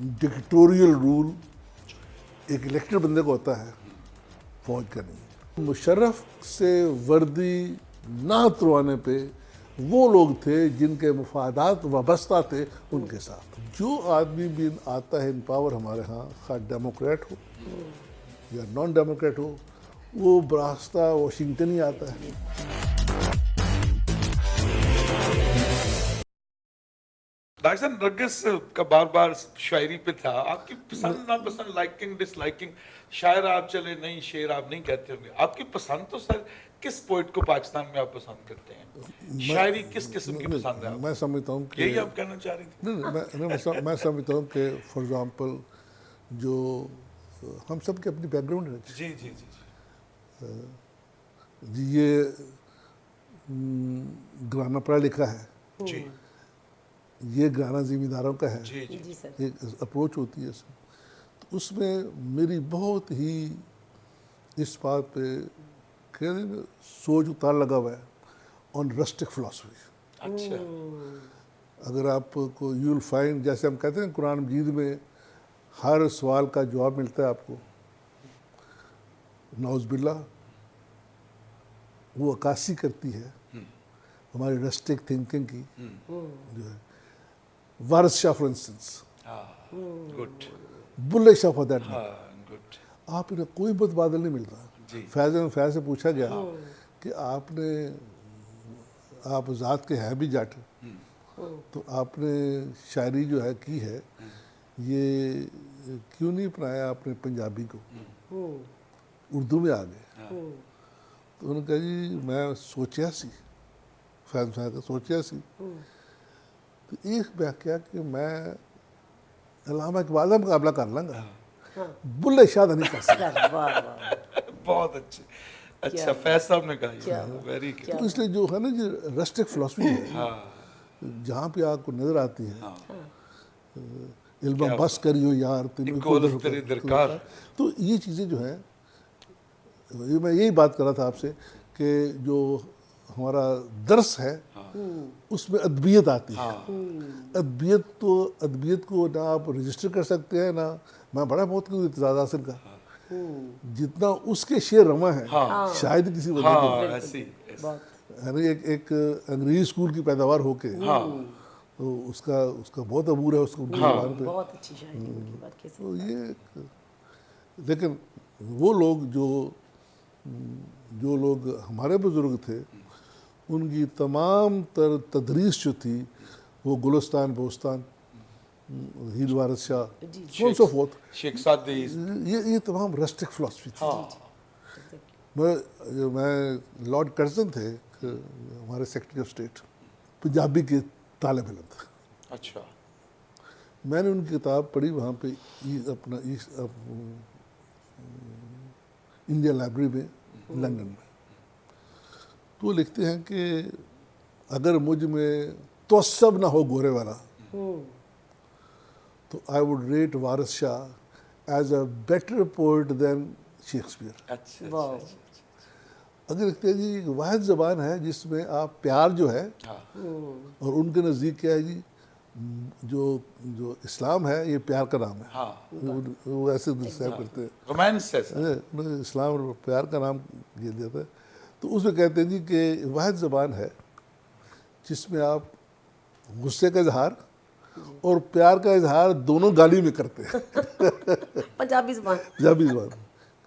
ڈکٹوریل role ایک elected بندے کو ہوتا ہے، فوج کا نہیں۔ مشرف سے وردی نہ اتروانے پہ وہ لوگ تھے جن کے مفادات وابستہ تھے ان کے ساتھ۔ جو آدمی بھی آتا ہے ان پاور ہمارے ہاں، خواہ ڈیموکریٹ ہو یا نان ڈیموکریٹ ہو، وہ براستہ واشنگٹن ہی آتا ہے۔ ڈاکٹر صاحب، نرگس کا بار بار شاعری پہ تھا، آپ کی پسند ناپسند، لائکنگ ڈس لائکنگ، شاعر آپ چلے نہیں، شعر آپ نہیں کہتے ہوں گے، آپ کی پسند تو سر کس پوئٹ کو پاکستان میں آپ پسند کرتے ہیں؟ شاعری کس قسم کی پسند ہے آپ؟ میں سمجھتا ہوں کہ یہی آپ کہنا چاہ رہی تھی؟ میں سمجھتا ہوں کہ فار ایگزامپل جو ہم سب کی اپنی بیک گراؤنڈ ہے جی جی جی جی، یہ گرانا پڑھا لکھا ہے، جی یہ گانا زمینداروں کا ہے، جی جی ایک اپروچ ہوتی ہے اس میں۔ تو اس میں میری بہت ہی اس بات پہ سوچ اتار لگا ہوا ہے آن رسٹک فلاسفی۔ اچھا اگر آپ کو یو ول فائنڈ، جیسے ہم کہتے ہیں قرآن مجید میں ہر سوال کا جواب ملتا ہے آپ کو، نعوذ باللہ وہ عکاسی کرتی ہے ہماری رسٹک تھنکنگ کی، جو ہے وارث شاہ for instance, good, Bulleh Shah for that, ہاں گڈ آپ انہیں کوئی متبادل نہیں ملتا۔ جی فیض سے پوچھا گیا کہ آپ ذات کے ہیں بھی جٹ، تو آپ نے شاعری جو ہے کی ہے، یہ کیوں نہیں اپنایا آپ نے پنجابی کو، اردو میں آ گئے؟ تو انہوں نے کہا جی میں سوچیا سی، فیض صاحب کا سوچیا سی، تو ایک واقعہ کہ میں علامہ اقبال کا مقابلہ کر لوں گا، بلے شاہ نہیں کر سکتا۔ بہت اچھے، اچھا فیض صاحب نے کہا، ویری گڈ، تو اس لیے جو ہے نا جو رسٹک فلاسفی ہے، جہاں پہ آپ کو نظر آتی ہے، علم بس کریو یار تیری درکار، تو یہ چیزیں جو ہیں، میں یہی بات کر رہا تھا آپ سے کہ جو ہمارا درس ہے اس میں ادبیت آتی ہے۔ ادبیت کو نہ آپ رجسٹر کر سکتے ہیں، نہ میں بڑا بہت اعتزاز حاصل کا، جتنا اس کے شعر رواں ہیں شاید کسی وجہ کے، یعنی ایک انگریزی اسکول کی پیداوار ہو کے، تو اس کا بہت عبور ہے اس کو زبان پہ، بہت اچھی شاعری ان کی بات کیسے۔ تو یہ لیکن وہ لوگ جو لوگ ہمارے بزرگ تھے، ان کی تمام تر تدریس جو تھی وہ گلستان بوستان، ہیل وارث شاہ، سو سو فورتھ، شیخ سعدی، یہ تمام رسٹک فلاسفی تھی۔ میں لارڈ کرزن تھے ہمارے سیکرٹری آف اسٹیٹ، پنجابی کے طالب علم تھے، اچھا میں نے ان کی کتاب پڑھی وہاں پہ اپنا انڈین لائبریری میں لندن میں، تو وہ لکھتے ہیں کہ اگر مجھ میں توسب نہ ہو گورے والا تو آئی would rate Waris Shah as a better poet than Shakespeare. اچھا اگر لکھتے ہیں جی واحد زبان ہے جس میں آپ پیار جو ہے، اور ان کے نزدیک کیا ہے جی، جو اسلام ہے یہ پیار کا نام ہے، وہ ایسے ڈسکرائب کرتے ہیں، رومانس ہے، اسلام اور پیار کا نام یہ دیتا ہے، تو اس میں کہتے ہیں جی کہ واحد زبان ہے جس میں آپ غصے کا اظہار اور پیار کا اظہار دونوں گاڑی میں کرتے ہیں، پنجابی زبان۔ پنجابی زبان۔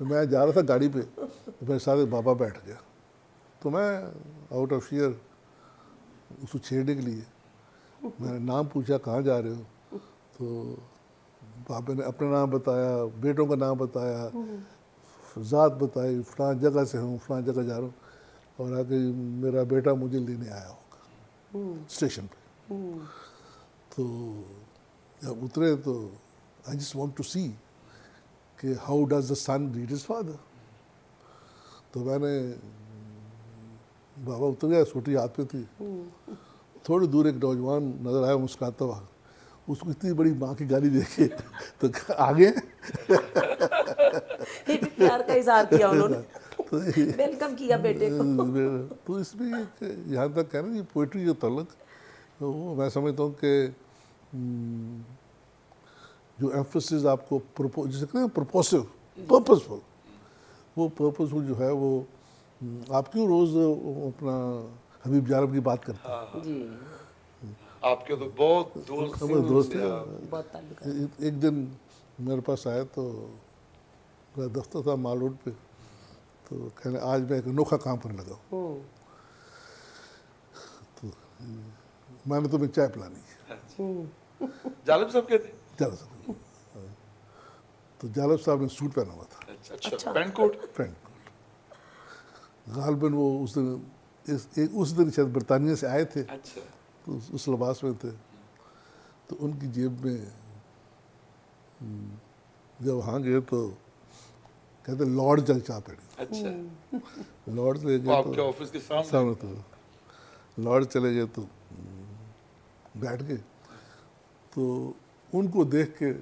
تو میں جا رہا تھا گاڑی پہ، تو میرے ساتھ ایک بابا بیٹھ گیا، تو میں آؤٹ آف فیئر اس کو چھیڑنے کے لیے میں نے نام پوچھا کہاں جا رہے ہو، تو بابا نے اپنا نام بتایا، بیٹوں کا نام بتایا، ذات بتائی، فلاں جگہ سے ہوں، فلاں جگہ جا رہا ہوں، اور آگے میرا بیٹا مجھے لینے آیا ہوگا اسٹیشن پہ۔ تو جب اترے تو I just want to see کہ how does the son read his father. تو میں نے، بابا اتر گیا، سوٹی ہاتھ پہ تھی، تھوڑی دور ایک نوجوان نظر آیا مسکراتا ہوا، اس کو اتنی بڑی ماں کی گالی دیکھے تو آگے پیار کا اظہار کیا انہوں نے، ویلکم کیا بیٹے کو۔ تو اس میں یہاں تک ہے نا یہ پوئٹری کا تعلق، وہ میں سمجھتا ہوں کہ جو ایمفسس آپ کو جسے کہتے ہیں پرپوسو پرپزفل، وہ پرپزفل جو ہے وہ آپ کیوں روز اپنا حبیب جارب کی بات کرتے ہیں؟ جی آپ کے تو بہت دوست ہمارے دوست ہیں۔ بہت تعلق ہے۔ ایک دن میرے پاس آئے تو میرا دفتر تھا مال روڈ پہ، تو کہنے آج میں ایک انوکھا کام کرنے لگا ہوں، تو میں نے تمہیں چائے پلانی ہے۔ جالب صاحب کہتے ہیں؟ جالب صاحب، تو جالب صاحب نے سوٹ پہنا ہوا تھا، اچھا پینٹ کوٹ؟ پینٹ کوٹ، غالباً وہ اس دن شاید برطانیہ سے آئے تھے، اچھا تو اس لباس میں تھے، تو ان کی جیب میں جب وہاں گئے تو کہتے لارڈ جنگ چاہ پڑی، اچھا، لارڈ چلے وہ گئے آپ تو کے آفس کے سامنے؟ سامنے تو لارڈ چلے گئے تو بیٹھ گئے، تو ان کو دیکھ کے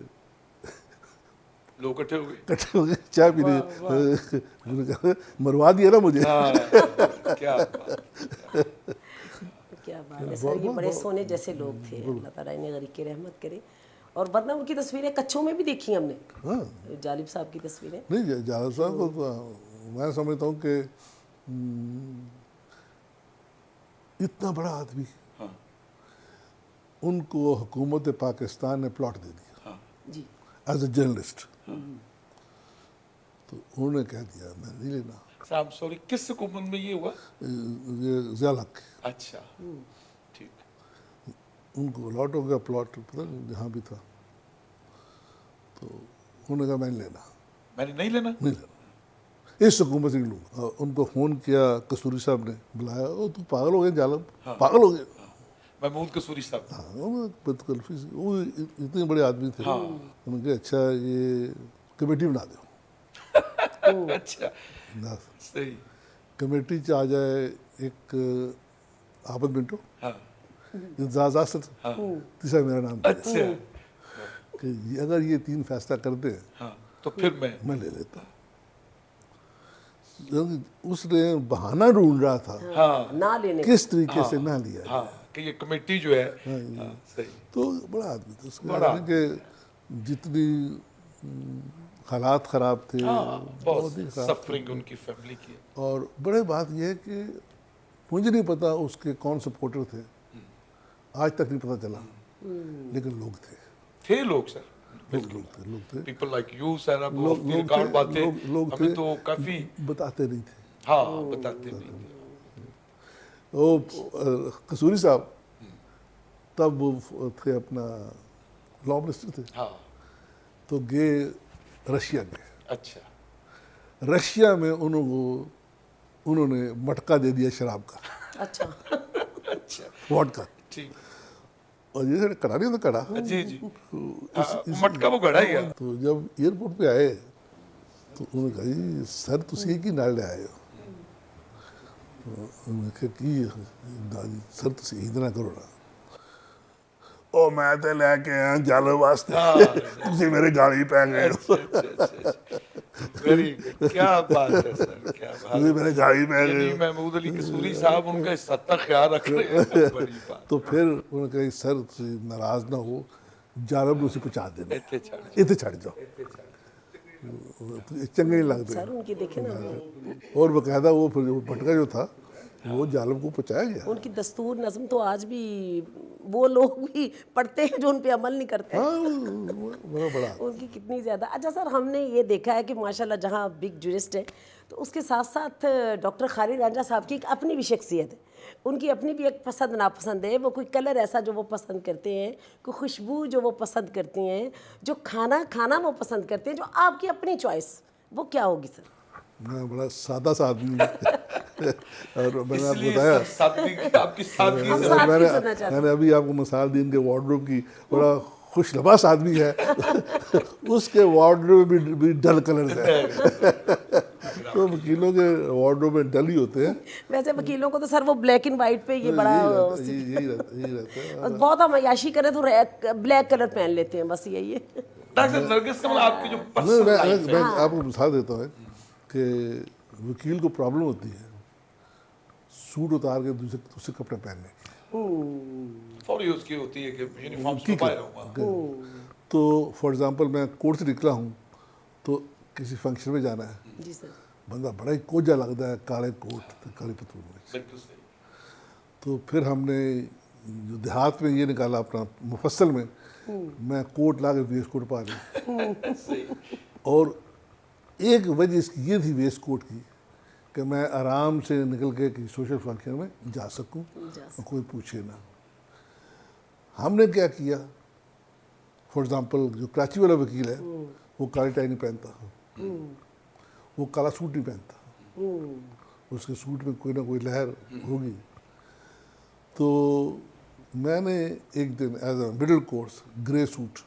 لوگ اکٹھے ہو گئے؟ کٹھے ہو گئے، چائے پینے، انہوں نے کہا مروا دیا نا مجھے۔ کیا بات، کیا بات ہے سر، یہ بڑے سونے جیسے لوگ تھے، اللہ تعالیٰ انہیں غریق کی رحمت کرے۔ اور ورنہ ان کی تصویریں کچھوں میں بھی دیکھی ہم نے، جالب صاحب کی تصویریں۔ نہیں جالب صاحب کو تو میں سمجھتا ہوں کہ اتنا بڑا آدمی، ان کو حکومت پاکستان نے پلاٹ دے دیا جی ایز اے جرنلسٹ، تو انہوں نے کہہ دیا میں نہیں لینا۔ صاحب سوری، کس حکومت میں یہ ہوا؟ یہ ضیاء الحق، اچھا ٹھیک، ان کو الاٹ ہو گیا پلاٹ، پتہ نہیں جہاں بھی تھا، تو انہوں نے کہا میں نہیں لینا، میں نے نہیں لینا؟ نہیں لینا، اس حکومت سے نہیں لوں۔ ان کو فون کیا کسوری صاحب نے، بلایا، او تو پاگل ہو گئے جالب، پاگل ہو گئے۔ محمود قصوری صاحب؟ ہاں بدقلفی سے، وہ اتنے بڑے آدمی تھے، انہوں نے کہا اچھا یہ کمیٹی بنا دو، اچھا صحیح، کمیٹی چ آ جائے ایک عابد منٹو، ہاں زازا سے، تیسرا میرا نام دیا اچھا، کہ اگر یہ تین فیصلہ کر دیں ہاں تو پھر میں لے لیتا ہوں۔ اس نے بہانہ ڈھونڈ رہا تھا ہاں نہ لینے کس طریقے سے نہ لیا جائے، ہاں کہ یہ کمیٹی جو ہے، ہاں صحیح، تو بڑا آدمی تھا، اس کا کہ جتنی حالات خراب تھے، بہت سفرنگ ان کی فیملی کی، اور بڑے بات یہ ہے کہ مجھے نہیں پتا اس کے کون سپورٹر تھے، آج تک نہیں پتا چلا، لیکن لوگ تھے، لوگ سر، لوگ تھے، پیپل لائک یو سر، اب آف دی ریکارڈ باتیں ہمیں تو کافی بتاتے نہیں تھے۔ ہاں بتاتے نہیں تھے۔ وہ قصوری صاحب تب وہ تھے اپنا لا منسٹر تھے، ہاں تو گئے رشیا گئے، اچھا رشیا میں انہوں نے مٹکا دے دیا شراب کا، اچھا اچھا واڈکا، ٹھیک، اور جیسے کڑا نہیں ہوتا کڑا، جی جی، مٹکا وہ گڑا ہی ہے۔ تو جب ایئرپورٹ پہ آئے تو انہوں نے کہا جی سر تسی کی نال لے آئے ہو، انہوں نے کہا کہ سر تسی اتنا کرو نا، او میں تے لے کے آیا جالب واسطے، تسی میرے گاڑی پہ گئے ہو، ویری گڈ، کیا بات ہے سر، کیا بات تسی میرے گاڑی پہ گئے یعنی ہو۔ محمود علی قصوری صاحب ان کا اس حد تک خیال رکھ رہے ہیں، بڑی بات، تو پھر انہوں نے کہا سر تسی ناراض نہ ہو، جالب نے اسے پہنچا دینا، اتنے چھڑ اتنے چھڑ جاؤ، چنگے نہیں لگتے، سر ان کی دیکھیں نا، اور باقاعدہ وہ پھر پٹکا جو تھا وہ جالب کو پہنچایا گیا۔ ان کی دستور نظم تو آج بھی وہ لوگ بھی پڑھتے ہیں جو ان پہ عمل نہیں کرتے، ہاں بڑا ان کی کتنی زیادہ۔ اچھا سر، ہم نے یہ دیکھا ہے کہ ماشاءاللہ جہاں بگ جورسٹ ہے تو اس کے ساتھ ساتھ ڈاکٹر خالد رانجھا صاحب کی ایک اپنی بھی شخصیت ہے، ان کی اپنی بھی ایک پسند ناپسند ہے، وہ کوئی کلر ایسا جو وہ پسند کرتے ہیں، کوئی خوشبو جو وہ پسند کرتی ہیں، جو کھانا وہ پسند کرتے ہیں، جو آپ کی اپنی چوائس، وہ کیا ہوگی سر؟ میں بڑا سادہ سا آدمی ہوں، اور میں نے اس آپ کو لیے بتایا، سر سادگی، آپ کی سادگی ہم سے ساتھ میں کی سننا چاہتے نے ابھی آپ کو مثال دی ان کے وارڈروب کی، بڑا خوش لباس آدمی ہے، اس کے وارڈروب میں بھی ڈل کلرز ہیں، تو وکیلوں کے وارڈروب میں ڈل ہی ہوتے ہیں، ویسے وکیلوں کو تو سر وہ بلیک اینڈ وائٹ پہ یہ بڑا یہی رہتا ہے۔ اور بہت ہم عیاشی کریں تو بلیک کلر پہن لیتے ہیں، بس یہی ہے۔ ڈاکٹر نرگس کمل، آپ کی جو پرسنل لائف ہے، میں آپ کو مثال دیتا ہوں کہ وکیل کو پرابلم ہوتی ہے سوٹ اتار کے دوسرے کپڑے پہننے کی، فوری اس کی ہوتی ہے کہ یونیفارم چھپائے رہوں گا، تو فار ایگزامپل میں کورٹ سے نکلا ہوں تو کسی فنکشن میں جانا ہے, جی سر. بندہ بڑا ہی کوجا لگتا ہے, کالے کوٹ کالی پتلون میں. بالکل صحیح. تو پھر ہم نے جو دیہات میں یہ نکالا اپنا مفصل میں کوٹ لا کے ویسٹ کوٹ پا لی. صحیح. اور ایک وجہ اس کی یہ تھی ویسٹ کوٹ کی کہ میں آرام سے نکل کے کسی سوشل فنکشن میں جا سکوں اور کوئی پوچھے نہ. ہم نے کیا کیا, فار ایگزامپل جو کراچی والا وکیل ہے وہ کالی ٹائی نہیں پہنتا, وہ کالا سوٹ نہیں پہنتا, اس کے سوٹ میں کوئی نہ کوئی لہر ہوگی. تو میں نے ایک دن as a middle course grey suit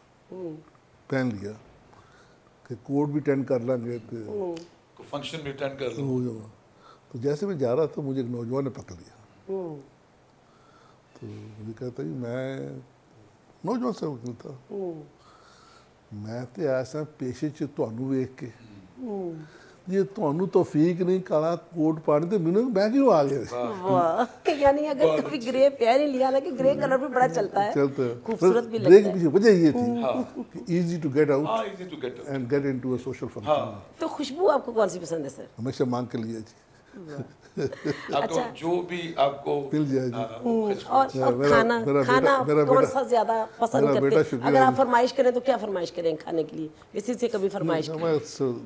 پہن لیا کہ کورٹ بھی اٹینڈ کر لیں گے تو فنکشن بھی اٹینڈ کر لوں. ہو جاؤ. تو جیسے میں جا رہا تھا مجھے ایک نوجوان نے پکڑ لیا. تو مجھے کہتا جی میں نوجوان سے وکیل تھا, میں تو ایسا پیشے چ تہنوں ویکھ کے جی تہنوں توفیق نہیں کالا کوٹ پانے تے مینوں میں کیوں آ گیا. واہ, یعنی اگر کبھی گرے پہن ہی لیا نا کہ گرے کلر بھی بڑا چلتا ہے, چلتا ہے. خوبصورت بھی گرے لگتا کے ہے. پیچھے وجہ یہ تھی کہ ایزی ٹو گیٹ ہاں, out easy to get. And get into a social function. تو خوشبو آپ کو کون سی پسند ہے سر؟ ہمیشہ مانگ کے لیے جی آپ کو جو بھی آپ کو مل جائے جی. اور کھانا کون سا زیادہ پسند کرتے ہیں؟ اگر آپ فرمائش کریں تو کیا فرمائش کریں کھانے کے لیے؟ اسی سے کبھی فرمائش کریں؟ میں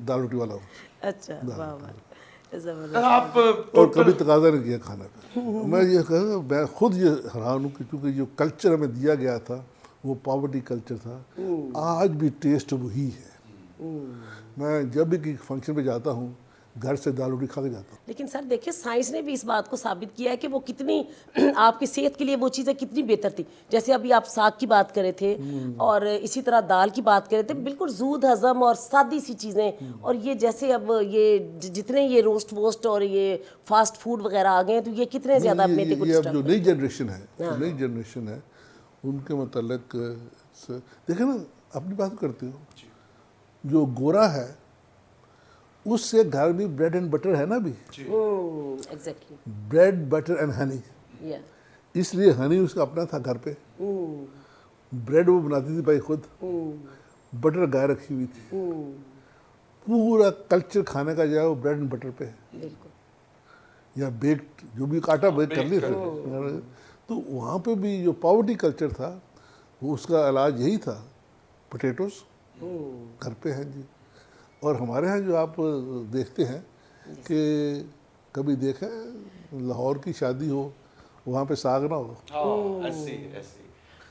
دال روٹی والا ہوں. اچھا, واہ واہ, زبردست. آپ اور کبھی تقاضا نہیں کیا کھانا پہ. میں یہ کہا میں خود یہ حیران ہوں کہ کیونکہ جو کلچر ہمیں دیا گیا تھا وہ پاورٹی کلچر تھا, آج بھی ٹیسٹ وہی ہے. میں جب بھی کسی فنکشن پہ جاتا ہوں گھر سے دال روٹی کھا کے جاتا ہوں. لیکن سر دیکھیں سائنس نے بھی اس بات کو ثابت کیا ہے کہ وہ کتنی آپ کی صحت کے لیے وہ چیزیں کتنی بہتر تھی. جیسے ابھی آپ ساگ کی بات کرے تھے اور اسی طرح دال کی بات کرے تھے, بالکل زود ہضم اور سادی سی چیزیں. اور یہ جیسے اب یہ جتنے یہ روسٹ ووسٹ اور یہ فاسٹ فوڈ وغیرہ آ گئے ہیں تو یہ کتنے زیادہ میدے کو یہ اب ڈسٹرب جو نئی جنریشن ہے ان کے متعلق دیکھیں نا, اپنی بات کرتے ہو, جو گورا ہے اس سے گھر میں بریڈ اینڈ بٹر ہے نا بھی, exactly bread butter and honey. اس لیے ہنی اس کا اپنا تھا گھر پہ, بریڈ وہ بناتی تھی بھائی خود, بٹر گائے رکھی ہوئی تھی. پورا کلچر کھانے کا جو ہے وہ بریڈ اینڈ بٹر پہ ہے, یا بیکڈ جو بھی آٹا بیک کر لیے تھے. تو وہاں پہ بھی جو پاورٹی کلچر تھا وہ اس کا علاج یہی تھا, پوٹیٹوز گھر پہ ہیں جی. اور ہمارے ہاں جو آپ دیکھتے ہیں کہ کبھی دیکھیں لاہور کی شادی ہو وہاں پہ ساگ نہ ہو. ایسی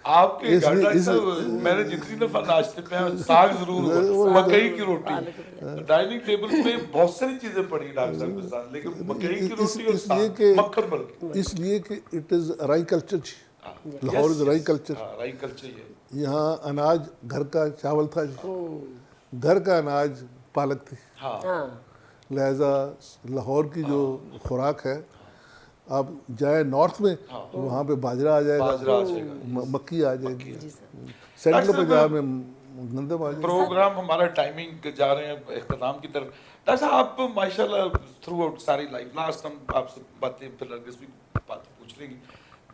آپ کے گھر صاحب میں نے جتنی دفعہ ناشتے پہ ساگ ضرور ہوا, مکئی کی روٹی. ڈائننگ ٹیبل پہ بہت ساری چیزیں پڑی ڈاکٹر صاحب کے ساتھ, لیکن مکئی کی روٹی اور ساگ, مکھن بلکہ, اس لیے کہ اٹ از رائی کلچر جی. لاہور از رائی کلچر. رائی کلچر یہ یہاں اناج گھر کا چاول تھا جی, گھر کا اناج پالک تھی. لہذا لاہور کی جو خوراک ہے, آپ جائیں نارتھ میں وہاں پہ باجرہ آ جائے گا, مکی آ جائے گی, سینٹرل پنجاب میں گندم آ جائے گی. پروگرام ہمارا ٹائمنگ جا رہے ہیں اختتام کی طرف. ڈاکٹر صاحب آپ ماشاء اللہ تھرو آؤٹ ساری لائف, لاسٹ ہم آپ سے باتیں پھر نرگس بھی باتیں پوچھ لیں گی.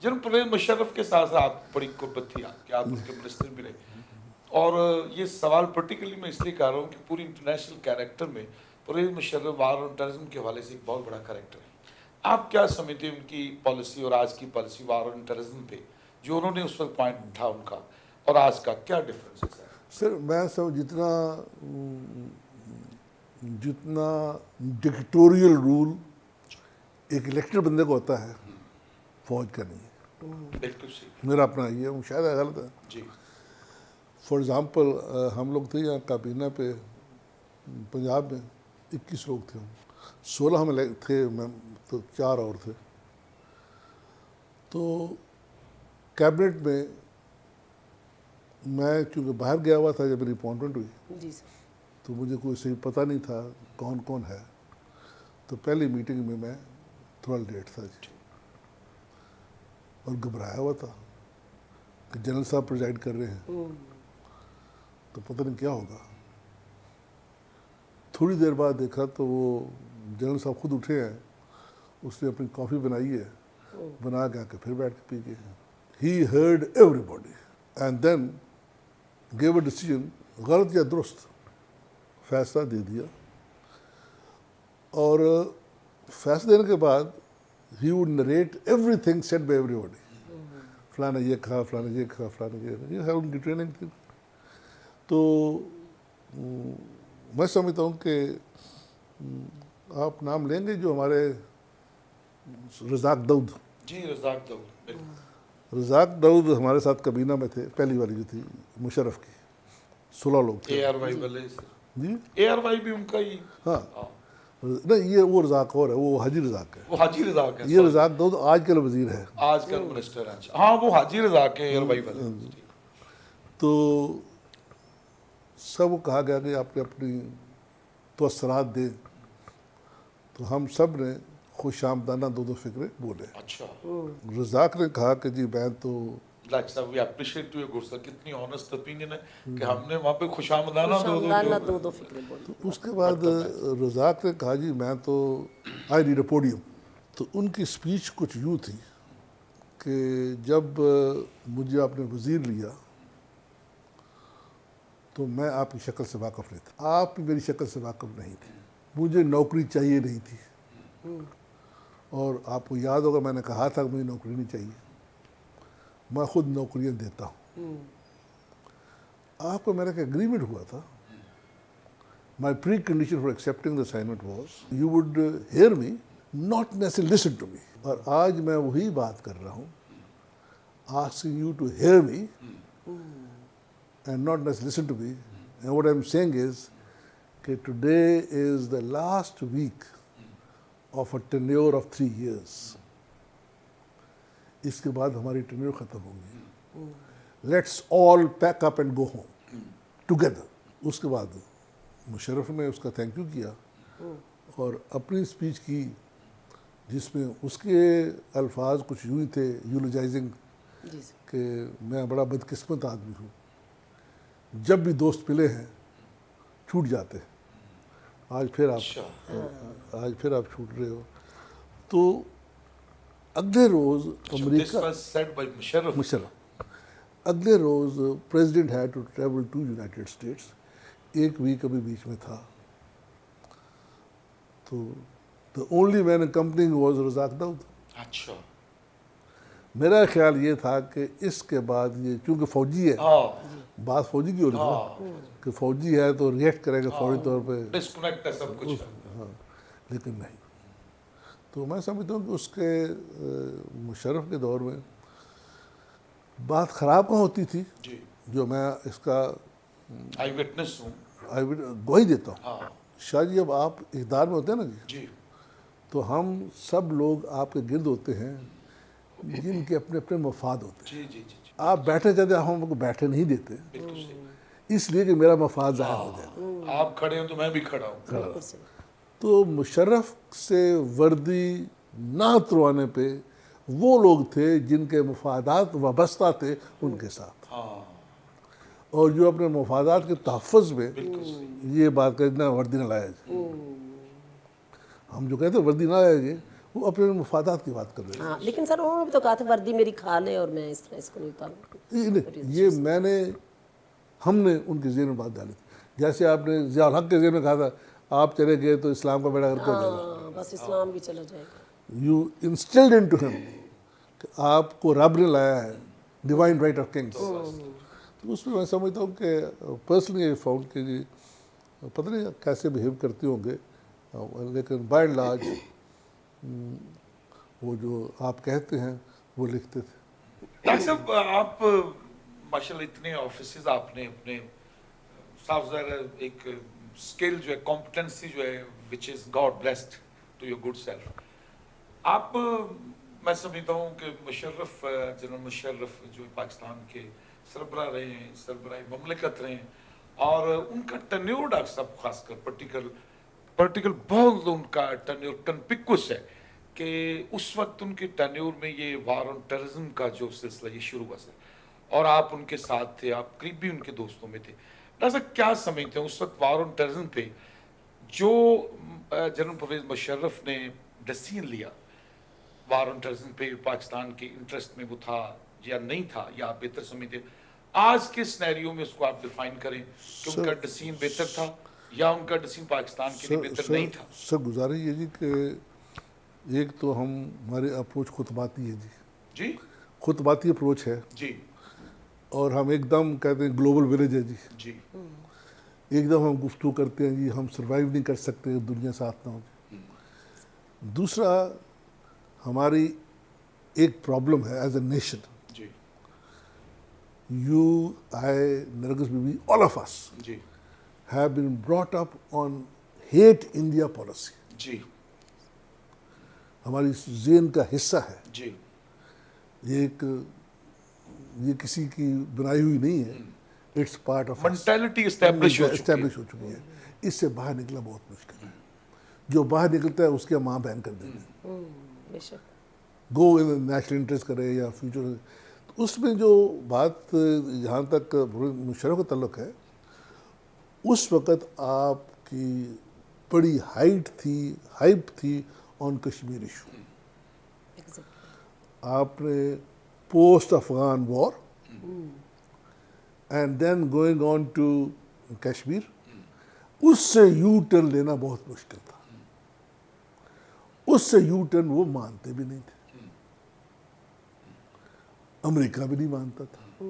جناب پرویز مشرف کے ساتھ آپ بڑی قربت تھی آپ کہ آپ ان کے منسٹر بھی رہے, اور یہ سوال پرٹیکولرلی میں اس لیے کر رہا ہوں کہ پوری انٹرنیشنل کیریکٹر میں پرویز مشرف وار اور ٹیررزم کے حوالے سے ایک بہت بڑا کریکٹر ہے. آپ کیا سمجھتے ہیں ان کی پالیسی اور آج کی پالیسی وار اور ٹیررزم پہ, جو انہوں نے اس وقت پوائنٹ تھا ان کا اور آج کا کیا ڈفرینس ہے سر؟ سر میں سمجھ جتنا ڈکٹوریل رول ایک الیکٹڈ بندے کو ہوتا ہے فوج کا نہیں ہے. بالکل صحیح, میرا اپنا یہ ہے, شاید غلط ہے. جی فار ایگزامپل ہم لوگ تھے یہاں کابینہ پہ پنجاب میں 21 لوگ تھے, 16 ہم تھے, میں تو 4 اور تھے. تو کیبنٹ میں میں چونکہ باہر گیا ہوا تھا جب میری اپوائنٹمنٹ ہوئی, تو مجھے کوئی صحیح پتہ نہیں تھا کون کون ہے. تو پہلی میٹنگ میں تھوڑا لیٹ تھا جی, اور گھبرایا ہوا تھا کہ جنرل صاحب پریزائڈ کر رہے ہیں تو پتہ نہیں کیا ہوگا. تھوڑی دیر بعد دیکھا تو وہ جنرل صاحب خود اٹھے ہیں, اس نے اپنی کافی بنائی ہے, بنا کے آ کے پھر بیٹھ کے پی گئے. He heard everybody and then gave a decision, غلط یا درست فیصلہ دے دیا, اور فیصلہ دینے کے بعد he would narrate everything said by everybody. فلانا یہ کہا, فلانا یہ کہا, فلانا یہ ہے ان کی ٹریننگ تھی. تو میں سمجھتا ہوں کہ آپ نام لیں گے جو ہمارے رزاق داؤد. جی رزاق داؤد بالکل. رزاق داؤد ہمارے ساتھ کابینہ میں تھے, پہلی والی جو تھی مشرف کی, 16 لوگ تھے. اے آر وائی والے جی اے آر وائی بھی ان کا ہی. ہاں نہیں, یہ وہ رزاق اور ہے, وہ حاجی رزاق ہے. وہ حاجی رزاق ہے. یہ رزاق داؤد آج کل وزیر ہے. آج کل منسٹر ہیں. ہاں وہ حاجی رزاق ہے اے آر وائی والے. تو سب کو کہا گیا کہ آپ نے اپنی توسرات دیں, تو ہم سب نے خوش آمدانہ دو فکرے بولے. اچھا رزاق نے کہا کہ جی میں تو ڈاکٹر صاحب we appreciate to your good sir, کتنی آنیسٹ اوپینین ہے کہ ہم نے وہاں پہ خوش آمدانہ دو فکریں بولی. اس کے بعد رزاق نے کہا جی میں تو آئی نیڈ اے پوڈیم. تو ان کی اسپیچ کچھ یوں تھی کہ جب مجھے آپ نے وزیر لیا تو میں آپ کی شکل سے واقف نہیں تھا, آپ بھی میری شکل سے واقف نہیں تھی, مجھے نوکری چاہیے نہیں تھی, اور آپ کو یاد ہوگا میں نے کہا تھا کہ مجھے نوکری نہیں چاہیے, میں خود نوکریاں دیتا ہوں. آپ کو میرا ایک اگریمنٹ ہوا تھا. My precondition for accepting the assignment was you would hear me, not necessary listen to me. اور آج میں وہی بات کر رہا ہوں, asking you to hear me and not necessarily listen to me. And what I'm saying is that today is the last week of a tenure of 3 years. اس کے بعد ہماری ٹینیور ختم ہوگی. Let's all pack up and go home together. اس کے بعد مشرف نے اس کا تھینک یو کیا اور اپنی اسپیچ کی, جس میں اس کے الفاظ کچھ یوں ہی تھے یولوجائزنگ کہ میں بڑا بدقسمت آدمی ہوں, جب بھی دوست ملے ہیں چھوٹ جاتے ہیں, آج پھر آپ چھوٹ رہے ہو. تو اگلے روز امریکہ مشرف اگلے روز president had to travel to United States. 1 week ابھی بیچ میں تھا. تو the only man accompanying was رزاق داؤد. اچھا میرا خیال یہ تھا کہ اس کے بعد یہ چونکہ فوجی ہے, بات فوجی کی ہو رہی ہے کہ فوجی ہے تو ریئیکٹ کرے گا فوری طور پہ, ڈسکنیکٹ ہے سب کچھ. ہاں لیکن نہیں. تو میں سمجھتا ہوں کہ اس کے مشرف کے دور میں بات خراب کہاں ہوتی تھی, جو میں اس کا آئی وٹنس ہوں, گواہی دیتا ہوں. شاہ جی جب آپ اقتدار میں ہوتے ہیں نا جی, تو ہم سب لوگ آپ کے گرد ہوتے ہیں جن کے اپنے اپنے مفاد ہوتے ہیں. جی جی جی, آپ بیٹھے جاتے ہیں, ہم کو بیٹھے نہیں دیتے بالکل صحیح. اس لیے کہ میرا مفاد ضائع ہو جائے. آپ کھڑے ہیں تو میں بھی کھڑا ہوں. تو مشرف سے وردی نہ اتروانے پہ وہ لوگ تھے جن کے مفادات وابستہ تھے ان کے ساتھ, اور جو اپنے مفادات کے تحفظ میں یہ بات کرنا وردی نہ لایا جائے. ہم جو کہتے ہیں وردی نہ لایا جائے, وہ اپنے مفادات کی بات کر رہے ہیں. ہاں لیکن سر انہوں نے بھی تو کہا تھا وردی میری کھا لے اور میں اس طرح اس کو نہیں اتاروں. یہ ہم نے ان کے ذہن میں بات ڈالی تھی. جیسے آپ نے ضیاء الحق کے ذہن میں کہا تھا آپ چلے گئے تو اسلام کا بیڑا غرق ہو جائے گا, بس اسلام بھی چلا جائے گا. یو انسٹلڈ انٹو ہم کہ آپ کو رب نے لایا ہے, ڈیوائن رائٹ آف کنگس. تو اس میں سمجھتا ہوں کہ پرسنلی آئی فاؤنڈ کہ جی پتہ نہیں کیسے بہیو کرتے ہوں گے, لیکن بائی اینڈ لارج وہ جو آپ کہتے ہیں وہ لکھتے تھے. ڈاکٹر صاحب آپ ماشاء اللہ اتنے آفیسز آپ نے اپنے, صاف ظاہر ہے ایک اسکل جو ہے, کمپٹنسی جو ہے which is God blessed to your good self. آپ میں سمجھتا ہوں کہ مشرف, جنرل مشرف جو پاکستان کے سربراہ رہے ہیں, سربراہ مملکت رہے ہیں, اور ان کا ٹینیور ڈاکٹر صاحب خاص کر پرٹیکل بہت ان کا ٹینیور کنسپیکوس ہے کہ اس وقت ان کے ٹینیور میں یہ وار آن ٹیررزم کا جو سلسلہ یہ شروع ہوا سر, اور آپ ان کے ساتھ تھے, آپ قریبی ان کے دوستوں میں تھے. ڈاکٹر صاحب کیا سمجھتے ہیں اس وقت وار آن ٹیررزم پہ جو جنرل پرویز مشرف نے ڈیسیژن لیا, وار آن ٹیررزم پہ پاکستان کے انٹرسٹ میں وہ تھا یا نہیں تھا, یا آپ بہتر سمجھتے آج کے سینیریو میں اس کو آپ ڈیفائن کریں کہ ان کا ڈسین بہتر تھا یا ان کا ڈسین پاکستان کے لیے بہتر نہیں تھا؟ سر گزارش یہ جی کہ ایک تو ہماری اپروچ خطباتی ہے جی خطباتی اپروچ ہے، جی اور ہم ایک دم کہتے ہیں گلوبل ولیج ہے جی، جی ایک دم ہم گفتگو کرتے ہیں جی ہم سروائیو نہیں کر سکتے دنیا ساتھ نہ ہو جی۔ دوسرا ہماری ایک پرابلم ہے ایز اے نیشن، جی یو آئی نرگس بی بی آل آف اس جی have been brought up on hate India policy. جی ہماری ذہن کا حصہ ہے، جی یہ کسی کی بنائی ہوئی نہیں ہے، it's part of mentality establish ہو چکی ہے۔ اسٹیبلش ہو چکی ہے، اس سے باہر نکلنا بہت مشکل ہے، جو باہر نکلتا ہے اس کے ماں بہن کر دیتے ہیں، بے شک گو ان نیشنل انٹرسٹ کرے یا فیوچر، اس میں جو بات جہاں تک مشرف کا تعلق ہے، اس وقت آپ کی بڑی ہائپ تھی آن کشمیر ایشو، آپ نے post Afghan war and then going on to Kashmir, اس سے یو ٹرن لینا بہت مشکل تھا، اس سے یو ٹرن وہ مانتے بھی نہیں تھے، امریکہ بھی نہیں مانتا تھا،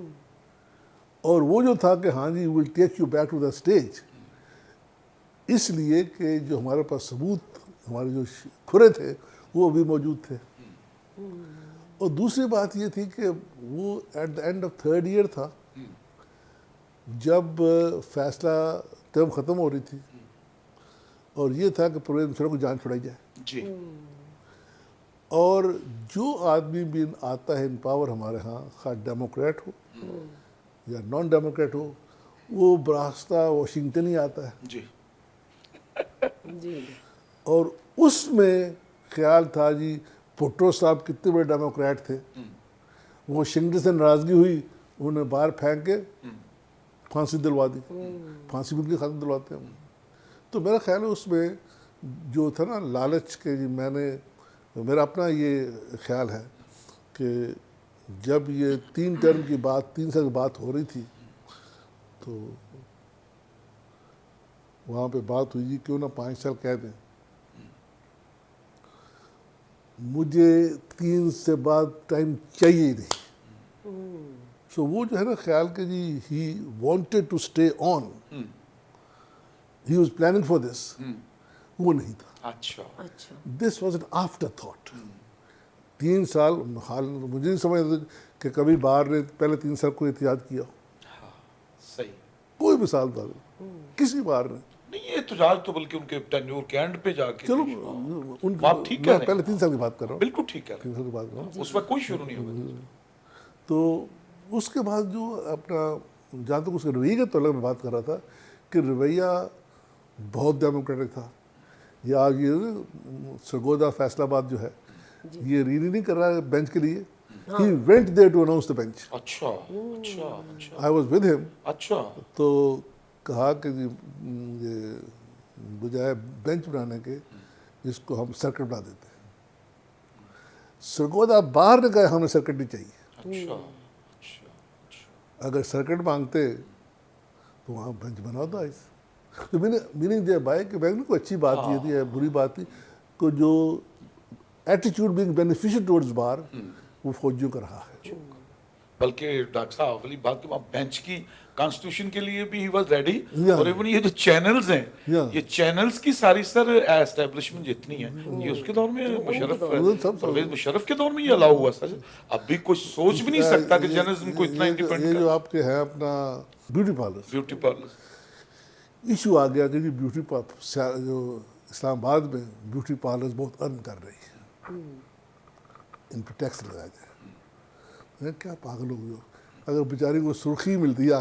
اور وہ جو تھا کہ ہاں جی will take you back to the stage, اس لیے کہ جو ہمارے پاس ثبوت، ہمارے جو کھرے تھے وہ بھی موجود تھے، اور دوسری بات یہ تھی کہ وہ at the end of third year تھا جب فیصلہ ٹرم ختم ہو رہی تھی، اور یہ تھا کہ پرویز مشرف کو جان چھڑائی جائے، جی اور جو آدمی بھی آتا ہے ان پاور ہمارے ہاں، خواہ ڈیموکریٹ ہو یا نان ڈیموکریٹ ہو، وہ براستہ واشنگٹن ہی آتا ہے، جی جی اور اس میں خیال تھا جی بھٹو صاحب کتنے بڑے ڈیموکریٹ تھے، وہ واشنگٹن سے ناراضگی ہوئی، انہوں نے باہر پھینک کے پھانسی دلوا دی، پھانسی بھی ان کی ختم دلواتے ہیں، تو میرا خیال ہے اس میں جو تھا نا لالچ کے، جی میرا اپنا یہ خیال ہے کہ جب یہ 3 ٹرم کی بات، 3 سال کی بات ہو رہی تھی، تو وہاں پہ بات ہوئی جی کیوں نہ 5 سال کہہ دیں، مجھے 3 سے بعد ٹائم چاہیے ہی نہیں، سو وہ جو ہے نا خیال کہ جی he wanted to stay on, he was planning for this, وہ نہیں تھا، اچھا اچھا this was an afterthought, 3 سال حال مجھے نہیں سمجھ کہ کبھی باہر نے پہلے 3 سال کو احتجاج کیا، صحیح کوئی مثال تھا کسی بار نے، نہیں، یہ احتجاج تو بلکہ ان کے ٹینیور کے اینڈ پہ جا کے، چلو ان آپ ٹھیک کہہ میں رہے پہلے ہیں، 3 سال کی بات کر رہا ہوں، بالکل ٹھیک ہے، 3 سال کی بات کر رہا ہوں، اس وقت کوئی شروع نہیں ہوگا، تو اس کے بعد جو اپنا جہاں تک اس کے رویے کے تعلق میں بات کر رہا تھا کہ رویہ بہت ڈیموکریٹک تھا، یہ آج یہ سرگودا فیصل آباد جو ہے یہ ریلی نہیں کر رہا ہے بینچ کے لیے، he went there to announce the bench, اچھا اچھا اچھا آئی واز ود ہم، اچھا تو کہا کہ جی یہ بجائے بینچ بنانے کے اس کو ہم سرکٹ بنا دیتے ہیں، سرگودا باہر نے کہا ہمیں سرکٹ نہیں چاہیے، اچھا اچھا اچھا، اگر سرکٹ مانگتے تو وہاں بینچ بنا دو، تو میننگ دیا بائی کہ بینک کو اچھی بات یہ تھی یا بری بات تھی کہ جو ایٹیچیوڈ بینگ بینیفیشل ٹورڈز بار وہ فوجیوں کا رہا ہے، بلکہ ڈاکٹر صاحب والی بات کہ وہاں بینچ کی کانسٹیٹیوشن کے لیے بھی ہی واز ریڈی، Yeah. اور ایون یہ جو چینلز ہیں، Yeah. یہ چینلز کی ساری سر اسٹیبلشمنٹ جتنی ہے یہ اس کے دور میں پرویز مشرف کے دور میں یہ الاؤ ہوا سر، اب بھی کوئی سوچ بھی نہیں سکتا کہ جرنلزم کو اتنا یہ انڈیپینڈنٹ جو آپ کے ہیں اپنا beauty parlour beauty parlour, issue آ گیا کہ جی جو اسلام آباد میں بیوٹی پارلرز بہت ارن کر رہی ہیں، ان پہ ٹیکس لگایا جائے، کیا پاگل ہو گئے ہو، اگر بیچاری کو سرخی ملتی ہے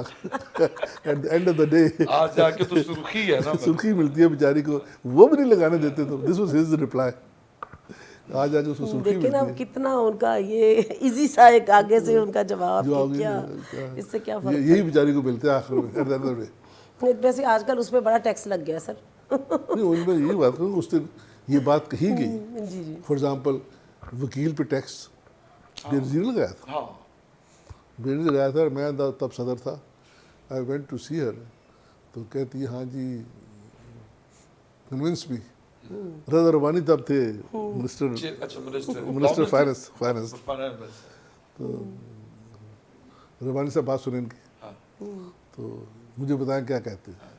at the end of the day, آج جا کے تو سرخی ہے نا، سرخی ملتی ہے بیچاری کو، وہ بھی نہیں لگانے دیتے، تو دس واز ہز ریپلائی، آج جا کے اس کو سرخی دیکھیں نا ملتی ہے، کتنا ان کا یہ ایزی سا ایک آگے سے ان کا جواب جو کہ کیا اس سے کیا فرق، یہی بیچاری کو ملتے ہیں آخر میں at the end of the day, ویسے آج کل اس پہ بڑا ٹیکس لگ گیا سر، نہیں ان میں یہی بات کروں اس دن یہ بات کہی گئی، جی جی فار ایگزامپل وکیل پہ ٹیکس بے نظیر لگایا تھا، ہاں بیٹی سے گیا تھا, میں تب صدر تھا. آئی وینٹ ٹو سی ہر, تو کہتی ہے ہاں جی کنونس بھی. رضا ربانی تب تھے منسٹر اچھا منسٹر منسٹر فائنانس. فائنانس. ربانی سے بات سنیں ان کی, ہاں تو مجھے بتائیں کیا کہتے ہیں.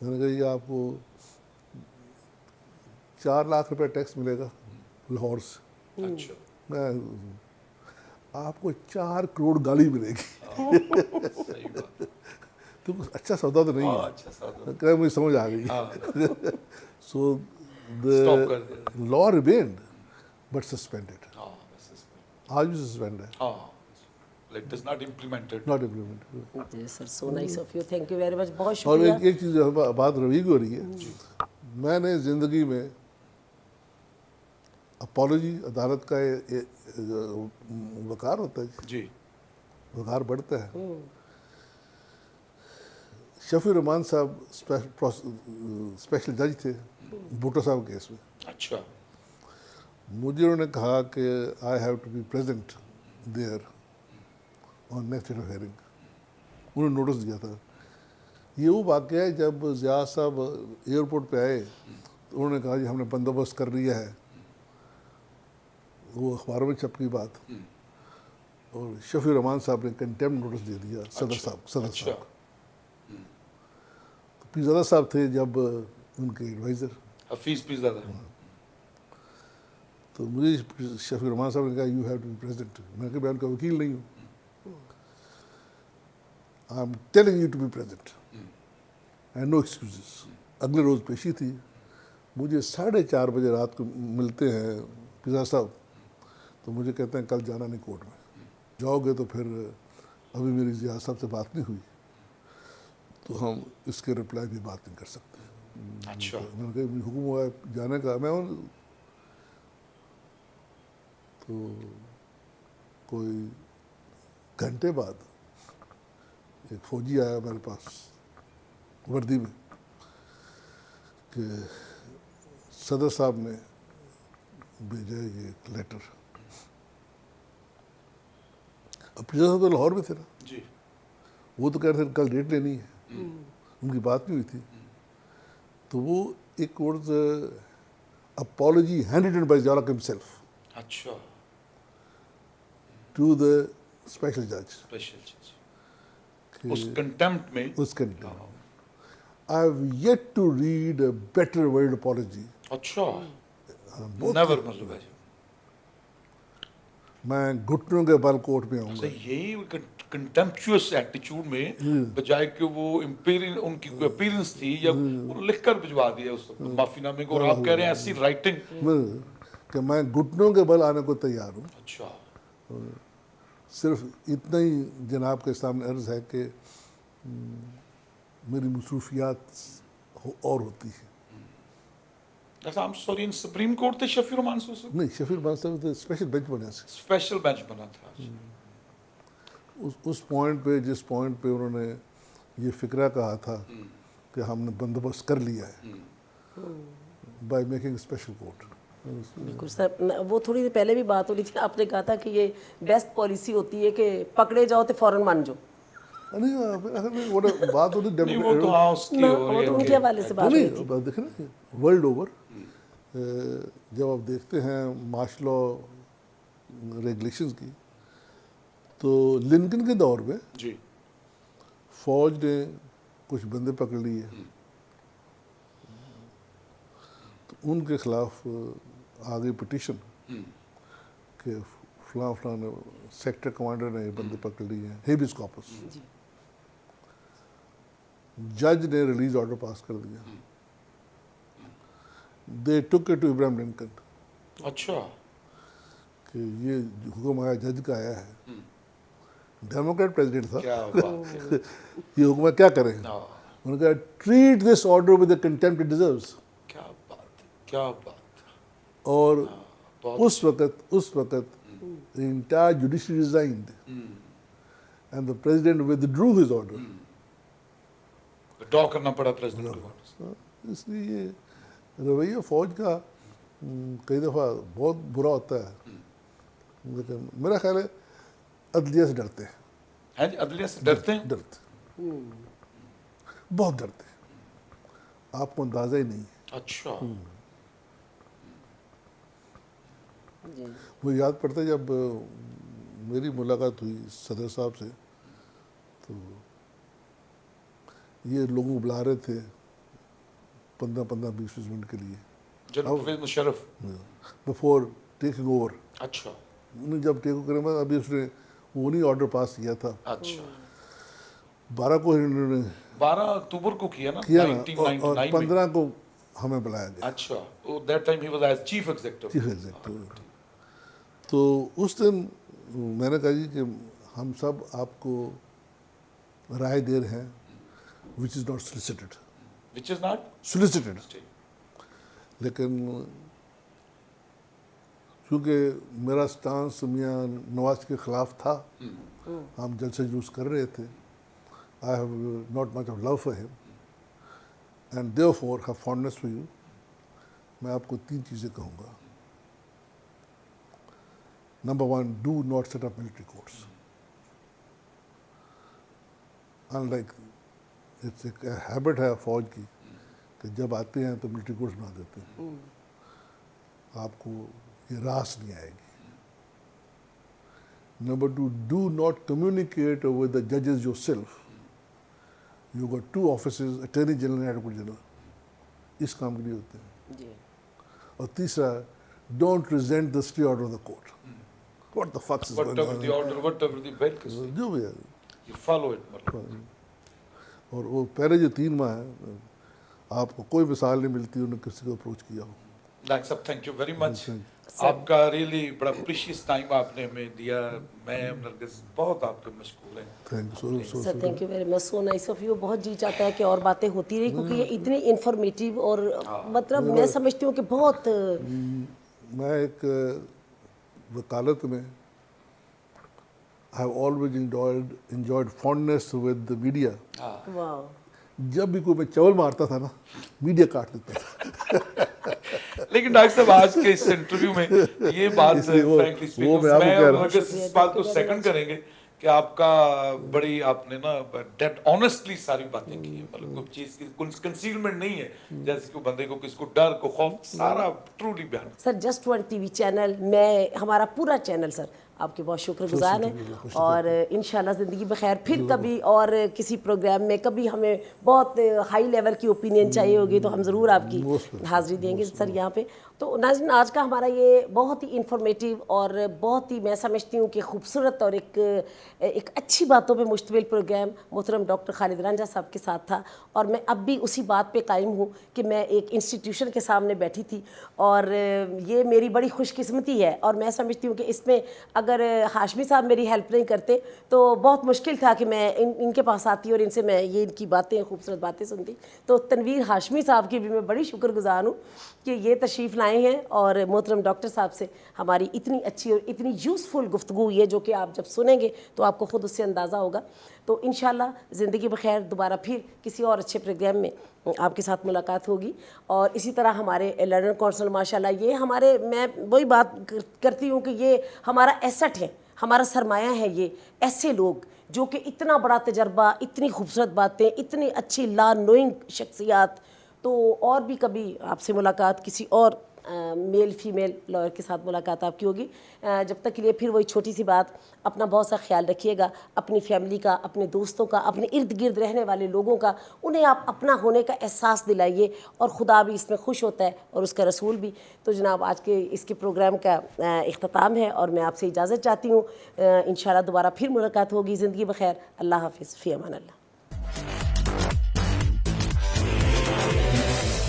میں نے کہا یہ آپ کو 4 لاکھ روپے ٹیکس ملے گا لاہور سے, اچھا میں آپ کو 4 کروڑ گالی ملے گی. صحیح بات. تو کچھ اچھا سودا تو نہیں ہاں ہے. اچھا سادہ. کہ مجھے سمجھ آ گئی. ہاں سو اسٹاپ دا کر دیا. لا ریمینڈ بٹ سسپینڈیڈ. ہاں بس اس میں. آج بھی سسپینڈ ہے, ہاں like it is not implemented. Not implement. جی sir, so nice of you, thank you very much, بہت اور شکریہ. ایک چیز بات روی کی ہو رہی ہے, میں نے زندگی میں اپالوجی عدالت کا وقار ہوتا ہے جی, جی وقار بڑھتا ہے. شفیع الرحمان صاحب اسپیشل جج تھے بھٹو صاحب کیس میں. اچھا مجھے انہوں نے کہا کہ I have to be present there on next date of hearing. انہوں نے نوٹس دیا تھا. یہ وہ واقعہ ہے جب ضیاء صاحب ایئرپورٹ پہ آئے تو انہوں نے کہا جی ہم نے بندوبست کر لیا ہے, وہ اخباروں میں چھپ کی بات, اور شفیع الرحمان صاحب نے کنٹیمپٹ نوٹس دے دیا صدر صاحب اچھا کو. تو پیرزادہ صاحب تھے جب ان کے ایڈوائزر, حفیظ بھی زیادہ. تو مجھے شفیع الرحمان صاحب نے کہا you have to be present. میں نے کہا میں ان کا وکیل نہیں ہوں, I am telling you to be present and no excuses. اگلے روز پیشی تھی. مجھے 4:30 بجے رات کو ملتے ہیں پیرزادہ صاحب, تو مجھے کہتے ہیں کل جانا نہیں کورٹ میں. جاؤ گے تو پھر ابھی میری ضیاء صاحب سے بات نہیں ہوئی, تو ہم اس کے رپلائی بھی بات نہیں کر سکتے. اچھا میں نے کہا حکم ہوا ہے جانے کا. میں تو کوئی گھنٹے بعد ایک فوجی آیا میرے پاس وردی میں کہ صدر صاحب نے بھیجا یہ ایک لیٹر. اب پیرزادہ صاحب تو لاہور میں تھے نا, جی وہ تو کہہ رہے تھے کل ڈیٹ لینی ہے, ان کی بات نہیں ہوئی تھی. تو وہ ایک word apology handwritten by Zia ul-Haq himself اچھا ٹو دا اسپیشل جج. اسپیشل چیز اس کنٹمپٹ میں. اس content I have yet to read a better word apology. اچھا بہت نیور مطلب ہے. میں گھٹنوں کے بل کوٹ میں آؤں گا. یہی کنٹمپچوس ایٹیچیوڈ میں بجائے کہ وہ ان کی کوئی اپیرنس تھی یا لکھ کر بھجوا دیا اس معافی نامے کو, اور آپ کہہ رہے ہیں ایسی رائٹنگ. کہ میں گھٹنوں کے بل آنے کو تیار ہوں. اچھا صرف اتنا ہی جناب کے سامنے عرض ہے کہ میری مصروفیات اور ہوتی ہیں. ایسا ہم سوری ان سپریم کورٹ تھے شفیع الرحمان صاحب, نہیں, شفیع الرحمان صاحب تو اسپیشل بینچ بنے سے اسپیشل بینچ بنا تھا. اس پوائنٹ پہ, جس پوائنٹ پہ انہوں نے یہ فکرہ کہا تھا کہ ہم نے بندوبست کر لیا ہے بائی میکنگ اسپیشل کورٹ. بالکل سر, وہ تھوڑی دیر پہلے بھی بات ہو رہی تھی, آپ نے کہا تھا کہ یہ بیسٹ پالیسی ہوتی ہے کہ پکڑے جاؤ تو فوراً مان جاؤ. نہیں, وہ بات ہوتی نہیں وہ تو ہاں اس کی وہ تو ان کے حوالے سے بات ہوئی تھی. نہیں, دیکھیں نا ورلڈ اوور جب آپ دیکھتے ہیں مارشل لا ریگولیشنز کی, تو لنکن کے دور میں جی فوج نے کچھ بندے پکڑ لیے, تو ان کے خلاف آگے پٹیشن کہ فلاں فلاں سیکٹر کمانڈر نے یہ بندے پکڑ لیے ہیں, ہیبیس کارپس. جج نے ریلیز آرڈر پاس کر دیا. دے ٹک اٹ ٹو ابراہیم لنکن اچھا کہ یہ حکم آیا جج کا آیا ہے, ڈیموکریٹ پریزیڈنٹ تھا, کیا بات ہے. یہ حکم کیا کریں. انہوں نے کہا treat this order with the contempt it deserves. کیا بات ہے, کیا بات ہے. اور اس وقت the entire judiciary resigned and the president withdrew his order. ڈرا کرنا پڑا پریزیڈنٹ کو. اس لیے یہ رویہ فوج کا کئی دفعہ بہت برا ہوتا ہے, لیکن میرا خیال ہے عدلیہ سے ڈرتے ہیں. ہیں جی عدلیہ سے ڈرتے ہیں؟ ڈرتے بہت ڈرتے ہیں, آپ کو اندازہ ہی نہیں ہے. اچھا. وہ یاد پڑتا ہے جب میری ملاقات ہوئی صدر صاحب سے, تو یہ لوگوں کو بلا رہے تھے 15-20 منٹ کے لیے جناب Pervez Musharraf. Before taking over. اچھا جب ٹیک اوور کرے ابھی اس نے وہ نہیں آرڈر پاس کیا تھا, اچھا. 12 کو انہوں نے 12 اکتوبر کو کیا نا کیا نا, اور 1999 میں. 15 کو ہمیں بلایا گیا اچھا. That time he was as chief executive. Chief executive. تو اس دن میں نے کہا جی کہ ہم سب آپ کو رائے دے رہے ہیں وچ is not سولیسیٹڈ. Which is not سولیسیٹڈ. لیکن کیونکہ میرا سٹانس میاں نواز کے خلاف تھا, ہم جلسے جلوس کر رہے تھے, I have not much of love for him and therefore have fondness for you. میں آپ کو 3 چیزیں کہوں گا. Number 1, do not set up military courts. Unlike it's ایک ہیبٹ ہے فوج کی کہ جب آتے ہیں تو ملٹری کورٹس بنا دیتے ہیں, آپ کو یہ راس نہیں آئے گی. Number 2, do not communicate with the judges yourself. You got 2 offices, Attorney General and Advocate General. اس کام کے لیے ہوتے ہیں. اور تیسرا, don't resent the stay order of the court. What the fuck is going whatever on? the order, whatever the bill is, جو بھی ہے. you follow it. مطلب اور وہ پہلے جو 3 ماہ ہیں آپ کو کوئی مثال نہیں ملتی انہوں نے کسی کو اپروچ کیا ہو. ڈاکٹر صاحب تھینک یو ویری مچ. آپ کا ریئلی بڑا پریشیس ٹائم آپ نے ہمیں دیا. میں نرگس بہت آپ کے مشغول ہیں. Thank you so sir thank you very much. So nice of you. بہت جی چاہتا ہے کہ اور باتیں ہوتی رہی کیونکہ یہ اتنی انفارمیٹیو اور مطلب میں سمجھتی ہوں کہ بہت. میں ایک وکالت میں I have always enjoyed fondness with the media. واو. جب بھی کوئی میں چول مارتا تھا نا, میڈیا کاٹ دیتا تھا. لیکن ڈاکٹر صاحب آج کے اس انٹرویو میں یہ بات فرینکلی اسپیکنگ میں اور نرگس اس بات کو سیکنڈ کریں گے کہ آپ کا بڑی آپ نے نا ڈیڈ آنیسٹلی ساری باتیں کی ہیں. مطلب کوئی چیز کی کنسیلمنٹ نہیں ہے, جیسے کہ بندے کو کس کو ڈر کو خوف, سارا ٹرولی بیان. Sir just one T V channel, میں ہمارا پورا چینل سر آپ کے بہت شکر گزار ہیں, اور انشاءاللہ زندگی بخیر پھر کبھی اور کسی پروگرام میں کبھی ہمیں بہت ہائی لیول کی اوپینین چاہیے ہوگی تو ہم ضرور آپ کی حاضری دیں گے سر یہاں پہ. تو ناظرین آج کا ہمارا یہ بہت ہی انفارمیٹیو اور بہت ہی میں سمجھتی ہوں کہ خوبصورت اور ایک اچھی باتوں پہ مشتمل پروگرام محترم ڈاکٹر خالد رانجھا صاحب کے ساتھ تھا. اور میں اب بھی اسی بات پہ قائم ہوں کہ میں ایک انسٹیٹیوشن کے سامنے بیٹھی تھی, اور یہ میری بڑی خوش قسمتی ہے. اور میں سمجھتی ہوں کہ اس میں اگر ہاشمی صاحب میری ہیلپ نہیں کرتے تو بہت مشکل تھا کہ میں ان کے پاس آتی اور ان سے میں یہ ان کی باتیں خوبصورت باتیں سنتی. تو تنویر ہاشمی صاحب کی بھی میں بڑی شکر گزار ہوں کہ یہ تشریف لائے ہیں اور محترم ڈاکٹر صاحب سے ہماری اتنی اچھی اور اتنی یوزفل گفتگو ہوئی ہے, جو کہ آپ جب سنیں گے تو آپ کو خود اس سے اندازہ ہوگا. تو انشاءاللہ زندگی بخیر دوبارہ پھر کسی اور اچھے پروگرام میں آپ کے ساتھ ملاقات ہوگی. اور اسی طرح ہمارے لنڈن کونسل ماشاءاللہ یہ ہمارے, میں وہی بات کرتی ہوں کہ یہ ہمارا ایسٹ ہے, ہمارا سرمایہ ہے. یہ ایسے لوگ جو کہ اتنا بڑا تجربہ, اتنی خوبصورت باتیں, اتنی اچھی لا نوئنگ شخصیات. تو اور بھی کبھی آپ سے ملاقات کسی اور میل فیمیل لائر کے ساتھ ملاقات آپ کی ہوگی. جب تک کے لیے پھر وہی چھوٹی سی بات, اپنا بہت سا خیال رکھیے گا, اپنی فیملی کا, اپنے دوستوں کا, اپنے ارد گرد رہنے والے لوگوں کا, انہیں آپ اپنا ہونے کا احساس دلائیے, اور خدا بھی اس میں خوش ہوتا ہے اور اس کا رسول بھی. تو جناب آج کے اس کے پروگرام کا اختتام ہے اور میں آپ سے اجازت چاہتی ہوں. انشاءاللہ دوبارہ پھر ملاقات ہوگی. زندگی بخیر. اللہ حافظ. فی امان اللہ.